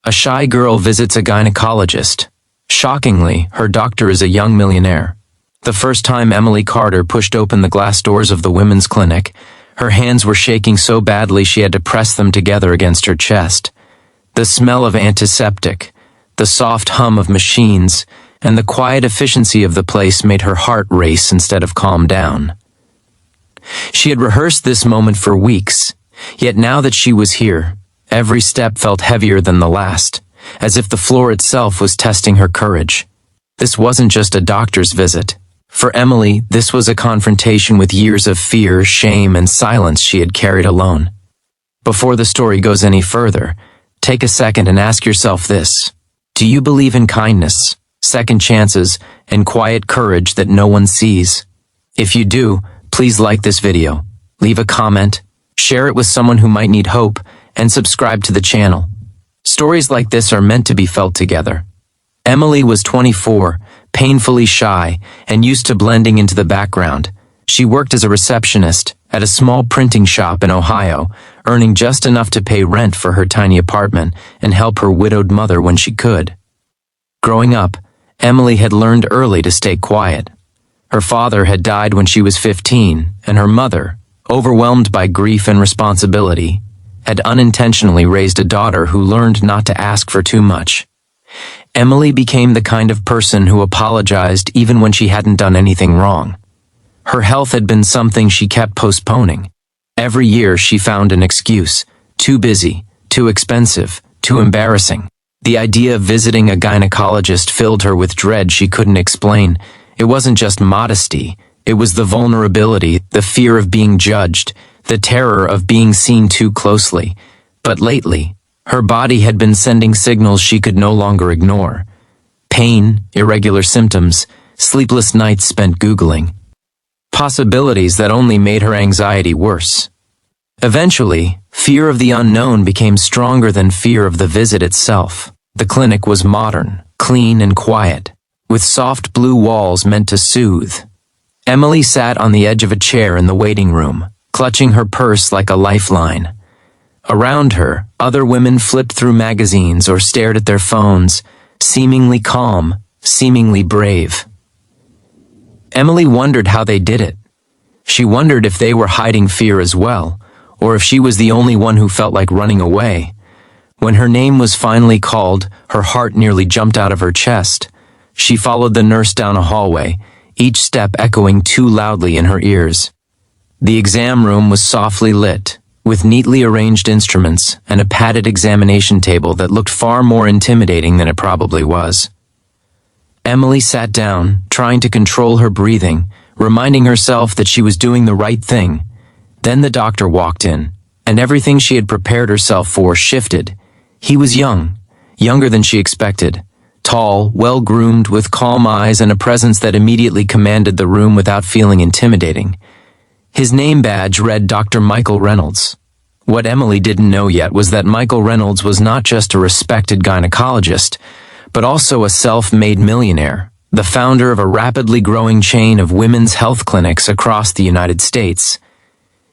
A shy girl visits a gynecologist. Shockingly, her doctor is a young millionaire. The first time Emily Carter pushed open the glass doors of the women's clinic, her hands were shaking so badly she had to press them together against her chest. The smell of antiseptic, the soft hum of machines, and the quiet efficiency of the place made her heart race instead of calm down. She had rehearsed this moment for weeks, yet now that she was here, every step felt heavier than the last, as if the floor itself was testing her courage. This wasn't just a doctor's visit. For Emily, this was a confrontation with years of fear, shame, and silence she had carried alone. Before the story goes any further, take a second and ask yourself this. Do you believe in kindness, second chances, and quiet courage that no one sees? If you do, please like this video, leave a comment, share it with someone who might need hope, and subscribe to the channel. Stories like this are meant to be felt together. Emily was 24, painfully shy, and used to blending into the background. She worked as a receptionist at a small printing shop in Ohio, earning just enough to pay rent for her tiny apartment and help her widowed mother when she could. Growing up, Emily had learned early to stay quiet. Her father had died when she was 15, and her mother, overwhelmed by grief and responsibility, had unintentionally raised a daughter who learned not to ask for too much. Emily became the kind of person who apologized even when she hadn't done anything wrong. Her health had been something she kept postponing. Every year she found an excuse. Too busy, too expensive, too embarrassing. The idea of visiting a gynecologist filled her with dread she couldn't explain. It wasn't just modesty. It was the vulnerability, the fear of being judged, the terror of being seen too closely. But lately, her body had been sending signals she could no longer ignore. Pain, irregular symptoms, sleepless nights spent Googling. Possibilities that only made her anxiety worse. Eventually, fear of the unknown became stronger than fear of the visit itself. The clinic was modern, clean, and quiet, with soft blue walls meant to soothe. Emily sat on the edge of a chair in the waiting room, clutching her purse like a lifeline. Around her, other women flipped through magazines or stared at their phones, seemingly calm, seemingly brave. Emily wondered how they did it. She wondered if they were hiding fear as well, or if she was the only one who felt like running away. When her name was finally called, her heart nearly jumped out of her chest. She followed the nurse down a hallway, each step echoing too loudly in her ears. The exam room was softly lit, with neatly arranged instruments and a padded examination table that looked far more intimidating than it probably was. Emily sat down, trying to control her breathing, reminding herself that she was doing the right thing. Then the doctor walked in, and everything she had prepared herself for shifted. He was young, younger than she expected, tall, well-groomed, with calm eyes and a presence that immediately commanded the room without feeling intimidating. His name badge read Dr. Michael Reynolds. What Emily didn't know yet was that Michael Reynolds was not just a respected gynecologist, but also a self-made millionaire, the founder of a rapidly growing chain of women's health clinics across the United States.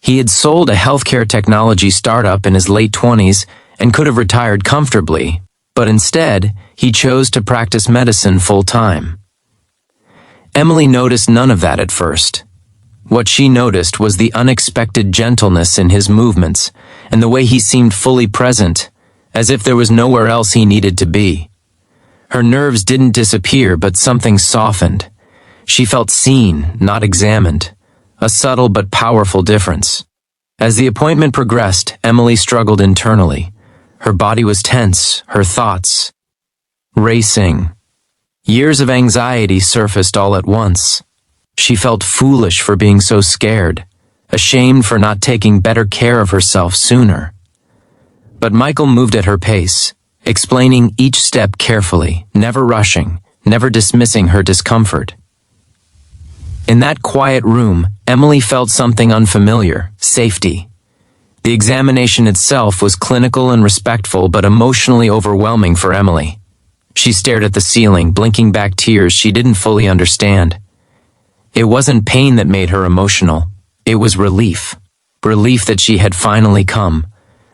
He had sold a healthcare technology startup in his late 20s and could have retired comfortably, but instead, he chose to practice medicine full-time. Emily noticed none of that at first. What she noticed was the unexpected gentleness in his movements and the way he seemed fully present, as if there was nowhere else he needed to be. Her nerves didn't disappear, but something softened. She felt seen, not examined, a subtle but powerful difference. As the appointment progressed, Emily struggled internally. Her body was tense, her thoughts racing. Years of anxiety surfaced all at once. She felt foolish for being so scared, ashamed for not taking better care of herself sooner. But Michael moved at her pace, explaining each step carefully, never rushing, never dismissing her discomfort. In that quiet room, Emily felt something unfamiliar: safety. The examination itself was clinical and respectful, but emotionally overwhelming for Emily. She stared at the ceiling, blinking back tears she didn't fully understand. It wasn't pain that made her emotional. It was relief. Relief that she had finally come.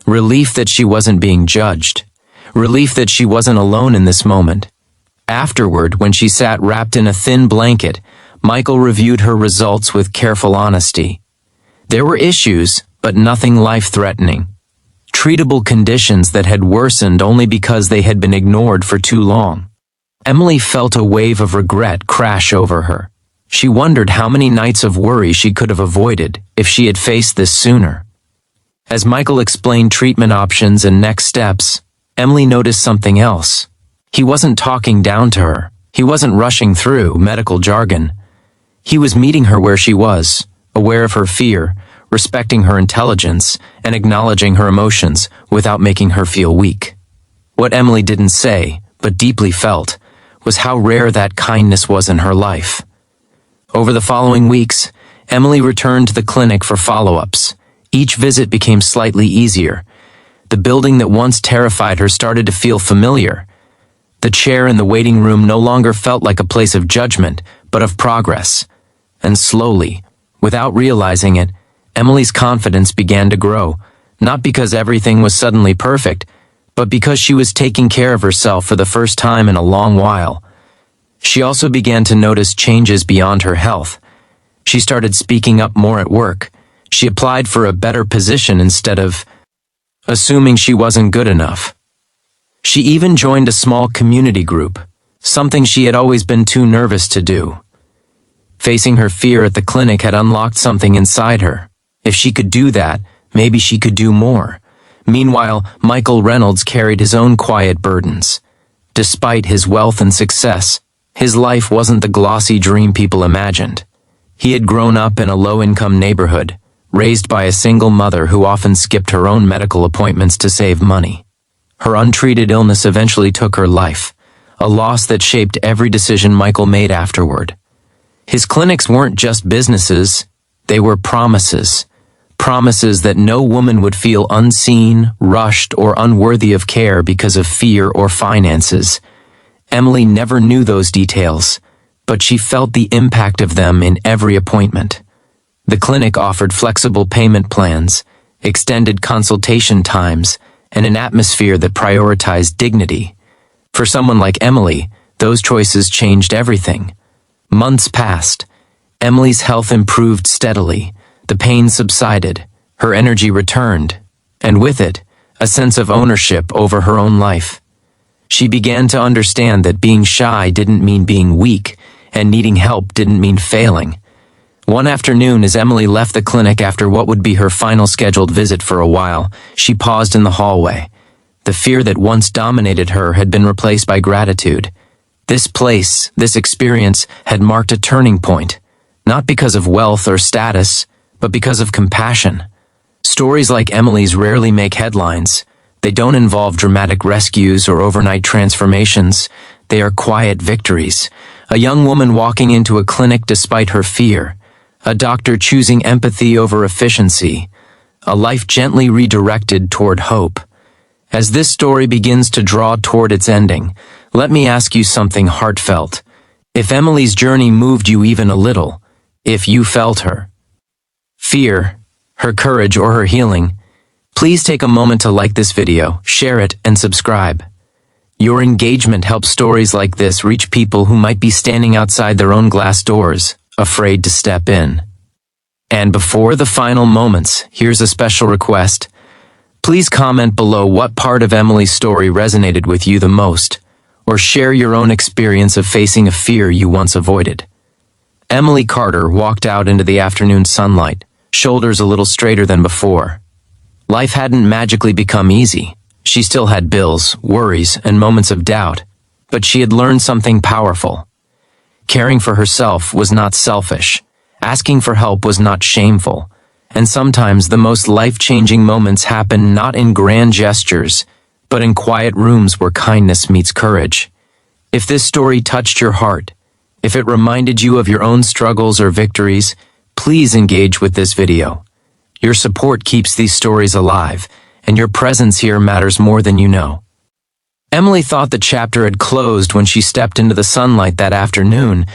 Relief that she wasn't being judged. relief that she wasn't alone in this moment. Afterward, when she sat wrapped in a thin blanket, Michael reviewed her results with careful honesty. There were issues, but nothing life-threatening. Treatable conditions that had worsened only because they had been ignored for too long. Emily felt a wave of regret crash over her. She wondered how many nights of worry she could have avoided if she had faced this sooner. As Michael explained treatment options and next steps, Emily noticed something else. He wasn't talking down to her. He wasn't rushing through medical jargon. He was meeting her where she was, aware of her fear, respecting her intelligence, and acknowledging her emotions without making her feel weak. What Emily didn't say, but deeply felt, was how rare that kindness was in her life. Over the following weeks, Emily returned to the clinic for follow-ups. Each visit became slightly easier. The building that once terrified her started to feel familiar. The chair in the waiting room no longer felt like a place of judgment, but of progress. And slowly, without realizing it, Emily's confidence began to grow, not because everything was suddenly perfect, but because she was taking care of herself for the first time in a long while. She also began to notice changes beyond her health. She started speaking up more at work. She applied for a better position instead of assuming she wasn't good enough. She even joined a small community group, something she had always been too nervous to do. Facing her fear at the clinic had unlocked something inside her. If she could do that, maybe she could do more. Meanwhile, Michael Reynolds carried his own quiet burdens. Despite his wealth and success, his life wasn't the glossy dream people imagined. He had grown up in a low-income neighborhood, raised by a single mother who often skipped her own medical appointments to save money. Her untreated illness eventually took her life, a loss that shaped every decision Michael made afterward. His clinics weren't just businesses, they were promises. Promises that no woman would feel unseen, rushed, or unworthy of care because of fear or finances. Emily never knew those details, but she felt the impact of them in every appointment. The clinic offered flexible payment plans, extended consultation times, and an atmosphere that prioritized dignity. For someone like Emily, those choices changed everything. Months passed. Emily's health improved steadily. The pain subsided, her energy returned, and with it, a sense of ownership over her own life. She began to understand that being shy didn't mean being weak, and needing help didn't mean failing. One afternoon, as Emily left the clinic after what would be her final scheduled visit for a while, she paused in the hallway. The fear that once dominated her had been replaced by gratitude. This place, this experience, had marked a turning point, not because of wealth or status, but because of compassion. Stories like Emily's rarely make headlines. They don't involve dramatic rescues or overnight transformations. They are quiet victories. A young woman walking into a clinic despite her fear. A doctor choosing empathy over efficiency. A life gently redirected toward hope. As this story begins to draw toward its ending, let me ask you something heartfelt. If Emily's journey moved you even a little, if you felt her fear, her courage, or her healing, please take a moment to like this video, share it, and subscribe. Your engagement helps stories like this reach people who might be standing outside their own glass doors, afraid to step in. And before the final moments, here's a special request. Please comment below what part of Emily's story resonated with you the most, or share your own experience of facing a fear you once avoided. Emily Carter walked out into the afternoon sunlight, shoulders a little straighter than before. Life hadn't magically become easy. She still had bills, worries, and moments of doubt, but she had learned something powerful. Caring for herself was not selfish. Asking for help was not shameful. And sometimes the most life-changing moments happen not in grand gestures, but in quiet rooms where kindness meets courage. If this story touched your heart, if it reminded you of your own struggles or victories, please engage with this video. Your support keeps these stories alive, and your presence here matters more than you know. Emily thought the chapter had closed when she stepped into the sunlight that afternoon,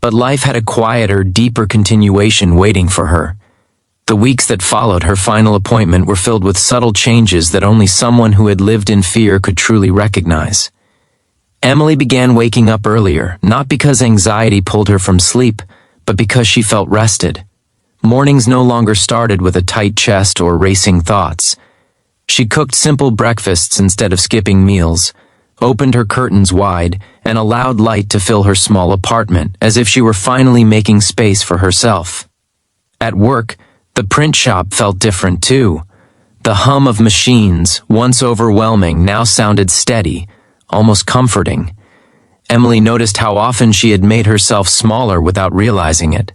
but life had a quieter, deeper continuation waiting for her. The weeks that followed her final appointment were filled with subtle changes that only someone who had lived in fear could truly recognize. Emily began waking up earlier, not because anxiety pulled her from sleep, but because she felt rested. Mornings no longer started with a tight chest or racing thoughts. She cooked simple breakfasts instead of skipping meals, opened her curtains wide, and allowed light to fill her small apartment, as if she were finally making space for herself. At work, the print shop felt different too. The hum of machines, once overwhelming, now sounded steady, almost comforting. Emily noticed how often she had made herself smaller without realizing it.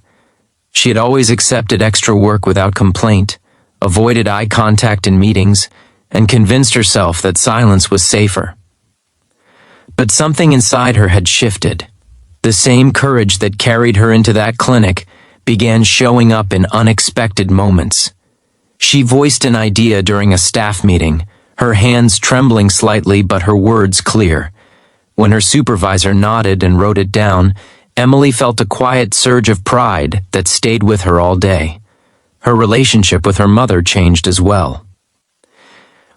She had always accepted extra work without complaint, avoided eye contact in meetings, and convinced herself that silence was safer. But something inside her had shifted. The same courage that carried her into that clinic began showing up in unexpected moments. She voiced an idea during a staff meeting, her hands trembling slightly but her words clear. When her supervisor nodded and wrote it down, Emily felt a quiet surge of pride that stayed with her all day. Her relationship with her mother changed as well.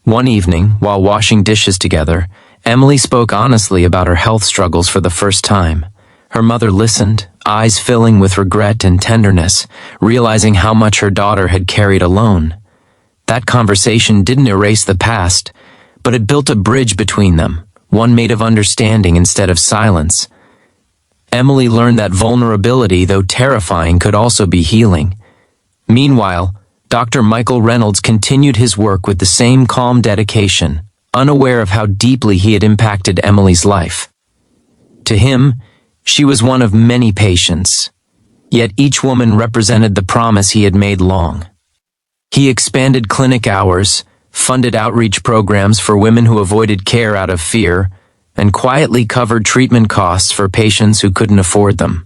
One evening, while washing dishes together, Emily spoke honestly about her health struggles for the first time. Her mother listened, eyes filling with regret and tenderness, realizing how much her daughter had carried alone. That conversation didn't erase the past, but it built a bridge between them, one made of understanding instead of silence. Emily learned that vulnerability, though terrifying, could also be healing. Meanwhile, Dr. Michael Reynolds continued his work with the same calm dedication, unaware of how deeply he had impacted Emily's life. To him, she was one of many patients, yet each woman represented the promise he had made long. He expanded clinic hours, funded outreach programs for women who avoided care out of fear, and quietly covered treatment costs for patients who couldn't afford them.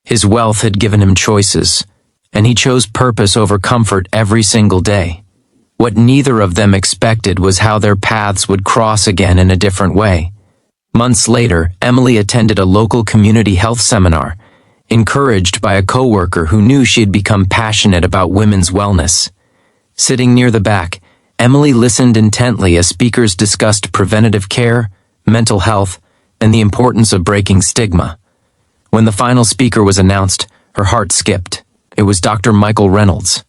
His wealth had given him choices, and he chose purpose over comfort every single day. What neither of them expected was how their paths would cross again in a different way. Months later, Emily attended a local community health seminar, encouraged by a coworker who knew she had become passionate about women's wellness. Sitting near the back, Emily listened intently as speakers discussed preventative care, mental health, and the importance of breaking stigma. When the final speaker was announced, her heart skipped. It was Dr. Michael Reynolds.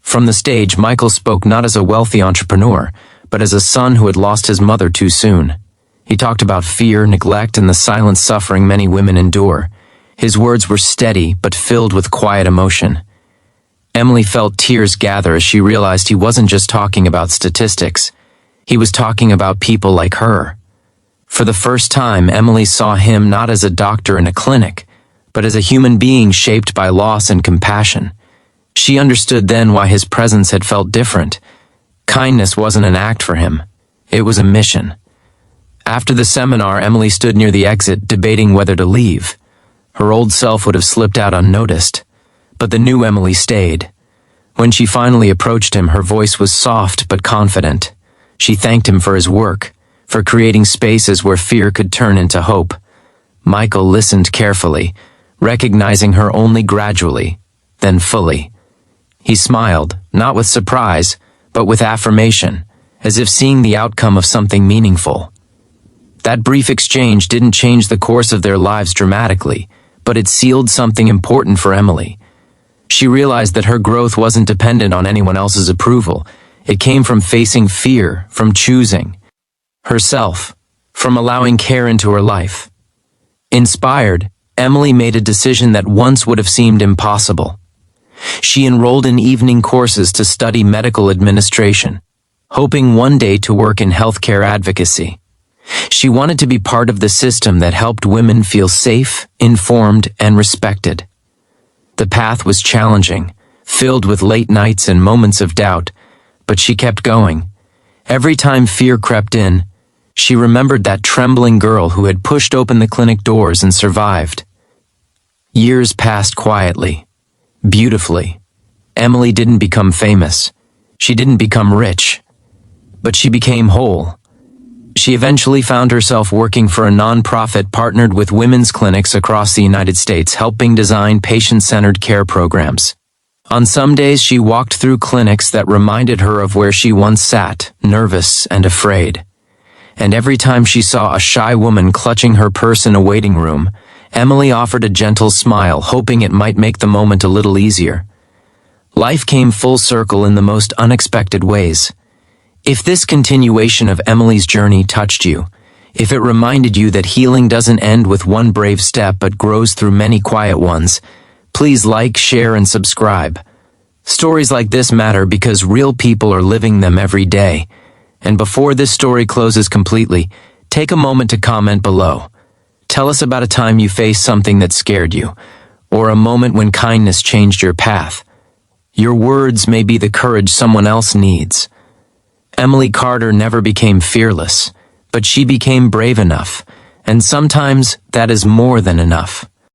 From the stage, Michael spoke not as a wealthy entrepreneur, but as a son who had lost his mother too soon. He talked about fear, neglect, and the silent suffering many women endure. His words were steady, but filled with quiet emotion. Emily felt tears gather as she realized he wasn't just talking about statistics. He was talking about people like her. For the first time, Emily saw him not as a doctor in a clinic, but as a human being shaped by loss and compassion. She understood then why his presence had felt different. Kindness wasn't an act for him. It was a mission. After the seminar, Emily stood near the exit, debating whether to leave. Her old self would have slipped out unnoticed, but the new Emily stayed. When she finally approached him, her voice was soft but confident. She thanked him for his work, for creating spaces where fear could turn into hope. Michael listened carefully, recognizing her only gradually, then fully. He smiled, not with surprise, but with affirmation, as if seeing the outcome of something meaningful. That brief exchange didn't change the course of their lives dramatically, but it sealed something important for Emily. She realized that her growth wasn't dependent on anyone else's approval. It came from facing fear, from choosing herself, from allowing care into her life. Inspired, Emily made a decision that once would have seemed impossible. She enrolled in evening courses to study medical administration, hoping one day to work in healthcare advocacy. She wanted to be part of the system that helped women feel safe, informed, and respected. The path was challenging, filled with late nights and moments of doubt, but she kept going. Every time fear crept in, she remembered that trembling girl who had pushed open the clinic doors and survived. Years passed quietly, beautifully. Emily didn't become famous. She didn't become rich, but she became whole. She eventually found herself working for a nonprofit partnered with women's clinics across the United States, helping design patient-centered care programs. On some days she walked through clinics that reminded her of where she once sat, nervous and afraid. And every time she saw a shy woman clutching her purse in a waiting room, Emily offered a gentle smile, hoping it might make the moment a little easier. Life came full circle in the most unexpected ways. If this continuation of Emily's journey touched you, if it reminded you that healing doesn't end with one brave step but grows through many quiet ones, please like, share, and subscribe. Stories like this matter because real people are living them every day. And before this story closes completely, take a moment to comment below. Tell us about a time you faced something that scared you, or a moment when kindness changed your path. Your words may be the courage someone else needs. Emily Carter never became fearless, but she became brave enough, and sometimes that is more than enough.